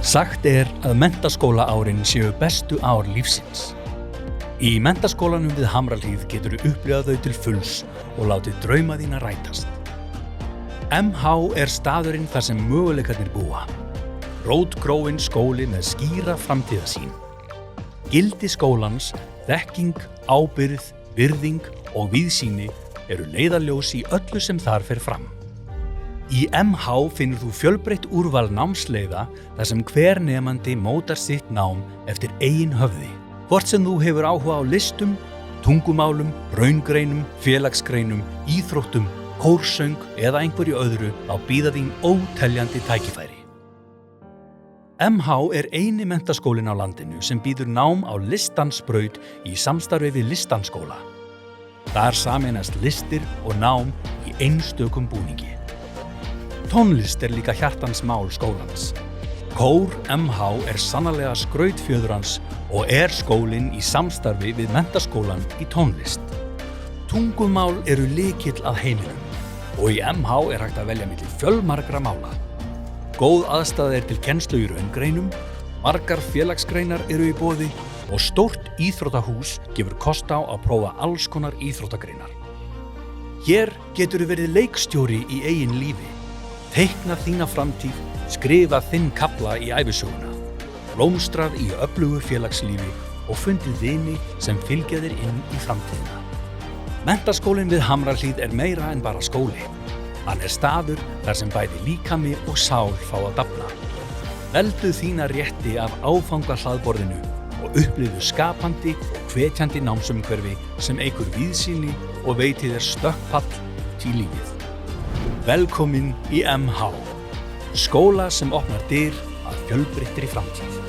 Sagt að menntaskólaárin séu bestu ár lífsins. Í menntaskólanum við Hamrahlíð geturðu upplifað þau til fulls og látið drauma þína rætast. MH staðurinn þar sem möguleikarnir búa. Rótgróinn skóli með skýra framtíðarsýn. Gildi skólans, þekking, ábyrgð, virðing og víðsýni eru leiðarljós í öllu sem þar fer fram. Í MH finnur þú fjölbreytt úrval námsleiða þar sem hver nemandi mótar sitt nám eftir eigin höfði. Hvort sem þú hefur áhuga á listum, tungumálum, raungreinum, félagsgreinum, íþróttum, kórsöng eða einhverju öðru á bíða þín óteljandi tækifæri. MH eini menntaskólinn á landinu sem býður nám á listansbraut í samstarfi við listanskóla. Þar sameinast listir og nám í einstökum búningi. Tónlist líka hjartans mál skólans. Kór MH sannarlega skrautfjöður hans og skólinn í samstarfi við menntaskólan í tónlist. Tungumál eru lykill að heiminum og í MH hægt að velja milli fjölmargra mála. Góð aðstaða til kennslu í raungreinum, margar félagsgreinar eru í boði og stórt íþróttahús gefur kost á að prófa alls konar íþróttagreinar. Hér geturðu verið leikstjóri í eigin lífi, teiknað þína framtíð, skrifað þinn kafla í ævisöguna, blómstrað í öflugu félagslífi og fundið vini sem fylgja þér inn í framtíðina. Menntaskólinn við Hamrahlíð meira en bara skóli. Hann staður þar sem bæði líkami og sál fá að dafna. Veldu þína rétti af áfangahlaðborðinu og upplifðu skapandi og hvetjandi námsumhverfi sem eykur víðsýni og veitir þér stökkpall til lífið. Velkomin í MH, skóla sem opnar dyr að fjölbreyttri framtíð.